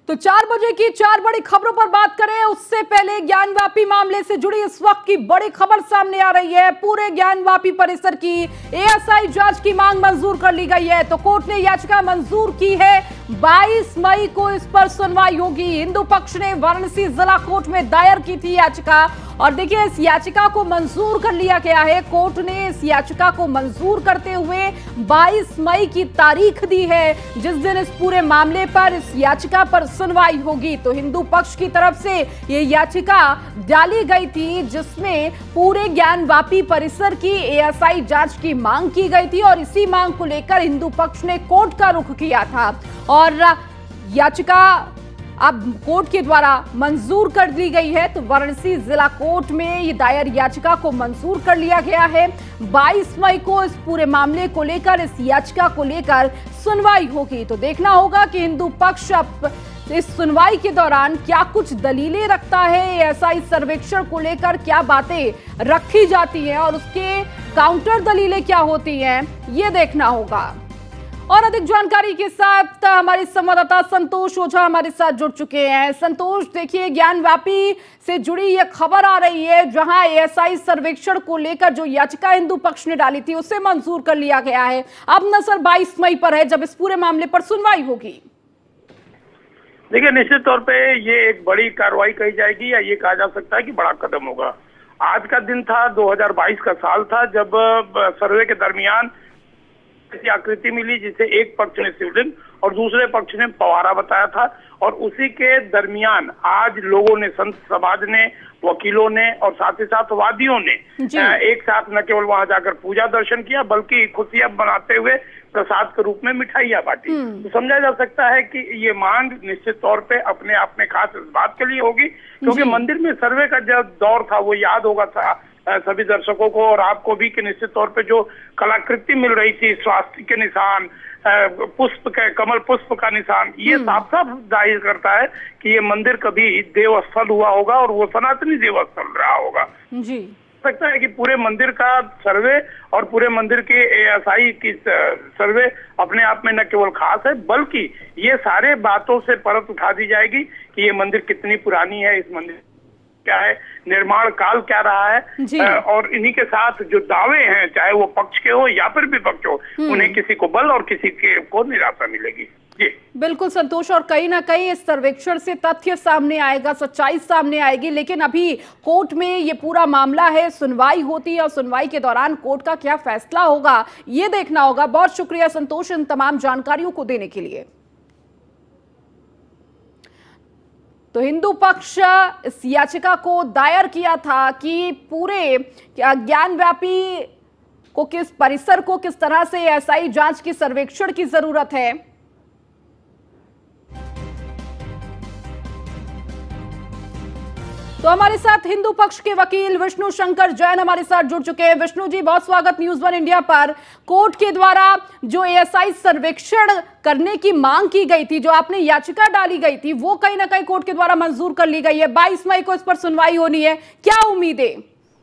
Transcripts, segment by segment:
तो 4 बजे की 4 बड़ी खबरों पर बात करें उससे पहले ज्ञानवापी मामले से जुड़ी इस वक्त की बड़ी खबर सामने आ रही है। पूरे ज्ञानवापी परिसर की एएसआई जांच की मांग मंजूर कर ली गई है। तो कोर्ट ने याचिका मंजूर की है। 22 मई को इस पर सुनवाई होगी। हिंदू पक्ष ने वाराणसी जिला कोर्ट में दायर की थी याचिका और देखिए इस याचिका को मंजूर कर लिया गया है। कोर्ट ने इस याचिका को मंजूर करते हुए 22 मई की तारीख दी है जिस दिन इस पूरे मामले पर इस याचिका पर सुनवाई होगी। तो हिंदू पक्ष की तरफ से ये याचिका डाली गई थी जिसमें पूरे ज्ञानवापी परिसर की एएसआई जांच की मांग की गई थी और इसी मांग को लेकर हिंदू पक्ष ने कोर्ट का रुख किया था और याचिका अब कोर्ट के द्वारा मंजूर कर ली गई है। तो वाराणसी जिला कोर्ट में ये दायर याचिका को मंजूर कर लिया गया है। 22 मई को इस पूरे मामले को लेकर इस याचिका को लेकर सुनवाई होगी। तो देखना होगा कि हिंदू पक्ष अब इस सुनवाई के दौरान क्या कुछ दलीलें रखता है, एएसआई सर्वेक्षण को लेकर क्या बातें रखी जाती हैं और उसके काउंटर दलीलें क्या होती हैं, ये देखना होगा। और अधिक जानकारी के साथ हमारे संवाददाता संतोष ओझा हमारे साथ जुड़ चुके हैं। संतोष, देखिए ज्ञानवापी से जुड़ी यह खबर आ रही है जहां एएसआई सर्वेक्षण को लेकर जो याचिका हिंदू पक्ष ने डाली थी उसे मंजूर कर लिया गया है। अब नजर 22 मई पर है जब इस पूरे मामले पर सुनवाई होगी। देखिए, निश्चित तौर पे ये एक बड़ी कार्रवाई कही जाएगी या ये कहा जा सकता है कि बड़ा कदम होगा। आज का दिन था, 2022 का साल था जब सर्वे के दरमियान ऐसी आकृति मिली जिसे एक पक्ष ने शिवलिंग और दूसरे पक्ष ने फव्वारा बताया था और उसी के दरमियान आज लोगों ने, संत समाज ने, वकीलों ने और साथ ही साथ वादियों ने एक साथ न केवल वहां जाकर पूजा दर्शन किया बल्कि खुशियां मनाते हुए प्रसाद के रूप में मिठाइयां बांटी। तो समझा जा सकता है कि ये मांग निश्चित तौर पे अपने आप में खास इस बात के लिए होगी क्योंकि मंदिर में सर्वे का जो दौर था वो याद होगा था सभी दर्शकों को और आपको भी कि निश्चित तौर पे जो कलाकृति मिल रही थी, स्वास्थ्य के निशान, पुष्प के, कमल पुष्प का निशान, ये साफ साफ जाहिर करता है कि ये मंदिर कभी देवस्थल हुआ होगा और वो सनातनी देवस्थल रहा होगा। जी सकता है कि पूरे मंदिर का सर्वे और पूरे मंदिर के एएसआई की सर्वे अपने आप में न केवल खास है बल्कि ये सारे बातों से परत उठा दी जाएगी कि ये मंदिर कितनी पुरानी है, इस मंदिर क्या है, निर्माण काल क्या रहा है और इन्हीं के साथ जो दावे हैं चाहे वो पक्ष के हो या फिर विपक्ष हो उन्हें किसी को बल और किसी को निराशा मिलेगी। जी बिल्कुल संतोष, और कहीं ना कहीं इस सर्वेक्षण से तथ्य सामने आएगा, सच्चाई सामने आएगी, लेकिन अभी कोर्ट में ये पूरा मामला है, सुनवाई होती है और सुनवाई के दौरान कोर्ट का क्या फैसला होगा ये देखना होगा। बहुत शुक्रिया संतोष इन तमाम जानकारियों को देने के लिए। तो हिंदू पक्ष इस याचिका को दायर किया था कि पूरे ज्ञानवापी को किस परिसर को किस तरह से एएसआई जांच की सर्वेक्षण की जरूरत है। तो हमारे साथ हिंदू पक्ष के वकील विष्णु शंकर जैन हमारे साथ जुड़ चुके हैं। विष्णु जी, बहुत स्वागत न्यूज़ 1 इंडिया पर। कोर्ट के द्वारा जो एएसआई सर्वेक्षण करने की मांग की गई थी, जो आपने याचिका डाली गई थी, वो कहीं ना कहीं कोर्ट के द्वारा मंजूर कर ली गई है। 22 मई को इस पर सुनवाई होनी है, क्या उम्मीद है?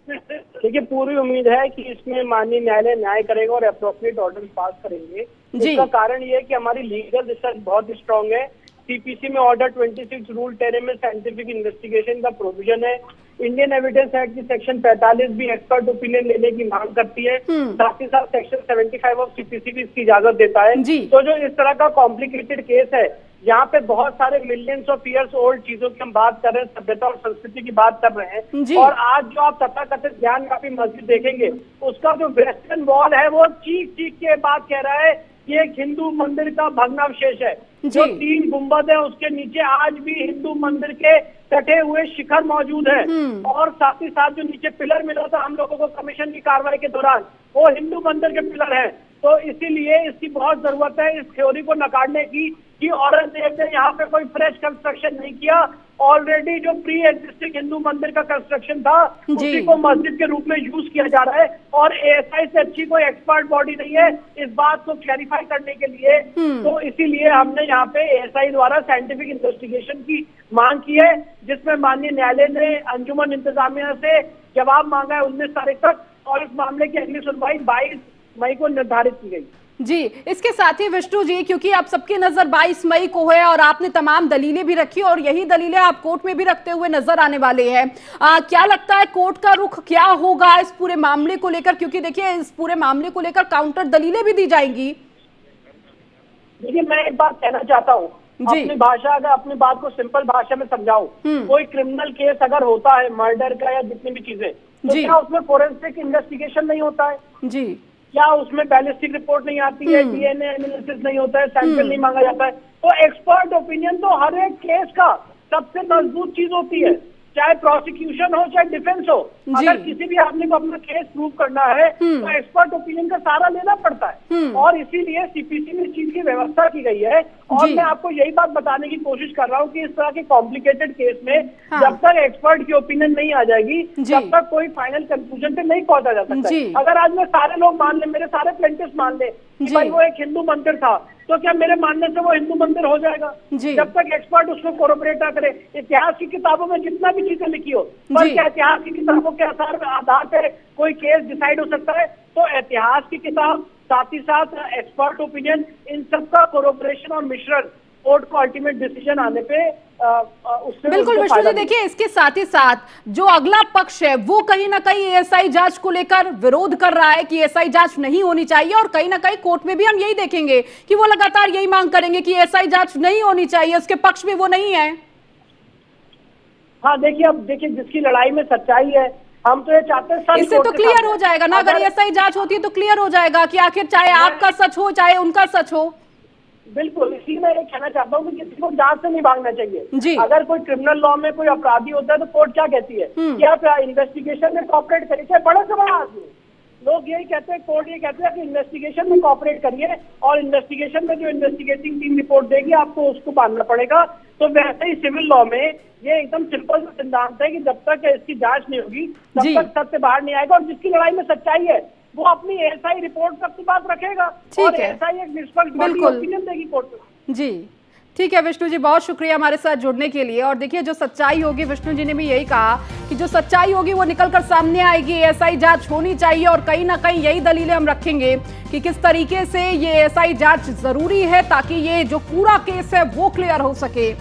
देखिए, पूरी उम्मीद है कि इसमें माननीय न्यायालय न्याय करेगा और अप्रोप्रिएट ऑर्डर पास करेंगे। इसका कारण ये है कि हमारी लीगल रिसर्च बहुत स्ट्रांग है। सीपीसी में ऑर्डर 26 रूल 10 में साइंटिफिक इन्वेस्टिगेशन का प्रोविजन है। इंडियन एविडेंस एक्ट की सेक्शन 45 भी एक्सपर्ट ओपिनियन लेने की मांग करती है। साथ ही साथ सेक्शन 75 ऑफ सीपीसी भी इसकी इजाजत देता है। तो जो इस तरह का कॉम्प्लिकेटेड केस है, यहाँ पे बहुत सारे मिलियंस ऑफ ईयर्स ओल्ड चीजों की हम बात कर रहे हैं, सभ्यता और संस्कृति की बात कर रहे हैं। और आज जो आप तथाकथित ज्ञानवापी मस्जिद देखेंगे, उसका जो वेस्टर्न वॉल है वो चीख चीख के बात कह रहा है कि एक हिंदू मंदिर का भग्नावशेष है। जो 3 गुंबद है उसके नीचे आज भी हिंदू मंदिर के कटे हुए शिखर मौजूद है और साथ ही साथ जो नीचे पिलर मिला था हम लोगों को कमीशन की कार्रवाई के दौरान, वो हिंदू मंदिर के पिलर है। तो इसीलिए इसकी बहुत जरूरत है इस थ्योरी को नकारने की कि औरंगजेब ने यहाँ पे कोई फ्रेश कंस्ट्रक्शन नहीं किया। ऑलरेडी जो प्री एग्जिस्टिंग हिंदू मंदिर का कंस्ट्रक्शन था उसी को मस्जिद के रूप में यूज किया जा रहा है और एएसआई से अच्छी कोई एक्सपर्ट बॉडी नहीं है इस बात को क्लैरिफाई करने के लिए। तो इसीलिए हमने यहाँ पे एएसआई द्वारा साइंटिफिक इन्वेस्टिगेशन की मांग की है, जिसमें माननीय न्यायालय ने अंजुमन इंतजामिया से जवाब मांगा है 19 तारीख तक और इस मामले की अगली सुनवाई 22 मई को निर्धारित की गई। जी, इसके साथ ही विष्णु जी, क्योंकि आप सबकी नजर 22 मई को है और आपने तमाम दलीलें भी रखी और यही दलीलें आप कोर्ट में भी रखते हुए नजर आने वाले हैं, क्या लगता है कोर्ट का रुख क्या होगा इस पूरे मामले को लेकर? क्योंकि देखिए इस पूरे मामले को लेकर काउंटर दलीलें भी दी जाएंगी। देखिए, मैं एक बात कहना चाहता हूँ, अपनी भाषा, अगर अपनी बात को सिंपल भाषा में समझाऊं, कोई क्रिमिनल केस अगर होता है मर्डर का या जितनी भी चीजें, तो क्या उसमें फोरेंसिक इन्वेस्टिगेशन नहीं होता है? जी, क्या उसमें बैलिस्टिक रिपोर्ट नहीं आती है, डीएनए एनालिसिस नहीं होता है, सैंपल नहीं मांगा जाता है? तो एक्सपर्ट ओपिनियन तो हर एक केस का सबसे मजबूत चीज होती है, चाहे प्रोसिक्यूशन हो चाहे डिफेंस हो। अगर किसी भी आदमी को अपना केस प्रूव करना है तो एक्सपर्ट ओपिनियन का सहारा लेना पड़ता है, और इसीलिए सीपीसी में इस चीज की व्यवस्था की गई है। और मैं आपको यही बात बताने की कोशिश कर रहा हूँ कि इस तरह के कॉम्प्लिकेटेड केस में जब तक एक्सपर्ट की ओपिनियन नहीं आ जाएगी तब तक कोई फाइनल कंक्लूजन पे नहीं पहुंचा जा सकता। अगर आज में सारे लोग मान ले, मेरे सारे प्लेंटिफ्स मान ले कि भाई वो एक हिंदू मंदिर था, तो क्या मेरे मानने से वो हिंदू मंदिर हो जाएगा? जब तक एक्सपर्ट उसको कोरोबरेट ना करे। इतिहास की किताबों में जितना भी चीजें लिखी हो, पर क्या इतिहास की किताबों के आधार पे कोई केस डिसाइड हो सकता है? तो इतिहास की किताब, साथ ही साथ एक्सपर्ट ओपिनियन, इन सब का कोरोबरेशन और मिश्रण कोर्ट को अल्टीमेट डिसीजन आने पे उससे बिल्कुल विष्णु जी, देखिए इसके साथ ही साथ जो अगला पक्ष है वो कहीं ना कहीं एएसआई जांच को लेकर विरोध कर रहा है कि एएसआई जांच नहीं होनी चाहिए, और कहीं ना कहीं कोर्ट में भी हम यही देखेंगे कि वो लगातार यही मांग करेंगे कि एएसआई जांच नहीं होनी चाहिए, उसके पक्ष में वो नहीं है। हाँ, देखिए, अब देखिए, जिसकी लड़ाई में सच्चाई है, हम तो ये चाहते हैं इससे तो क्लियर हो जाएगा ना, अगर एएसआई जांच होती है तो क्लियर हो जाएगा कि आखिर चाहे आपका सच हो चाहे उनका सच हो। बिल्कुल, इसी में ये कहना चाहता हूँ कि किसी को जांच से नहीं भागना चाहिए। अगर कोई क्रिमिनल लॉ में कोई अपराधी होता है तो कोर्ट क्या कहती है कि आप इन्वेस्टिगेशन में कॉपरेट करिए, चाहे बड़ा से बड़ा आदमी। लोग यही कहते हैं, कोर्ट ये कहते हैं कि इन्वेस्टिगेशन में कॉपरेट करिए, और इन्वेस्टिगेशन में जो इन्वेस्टिगेटिंग टीम रिपोर्ट देगी आपको उसको मानना पड़ेगा। तो वैसे ही सिविल लॉ में ये एकदम सिंपल सिद्धांत है कि जब तक इसकी जांच नहीं होगी तब तक सत्य बाहर नहीं आएगा, और जिसकी लड़ाई में सच्चाई है वो अपनी एएसआई रिपोर्ट तक की बात रखेगा, और एएसआई एक निष्पक्ष ओपिनियन देगी कोर्ट में। जी, ठीक है विष्णु जी, बहुत शुक्रिया हमारे साथ जुड़ने के लिए। और देखिए जो सच्चाई होगी, विष्णु जी ने भी यही कहा कि जो सच्चाई होगी वो निकलकर सामने आएगी, एएसआई जांच होनी चाहिए, और कहीं ना कहीं यही दलीलें हम रखेंगे कि किस तरीके से ये एएसआई जांच जरूरी है ताकि ये जो पूरा केस है वो क्लियर हो सके।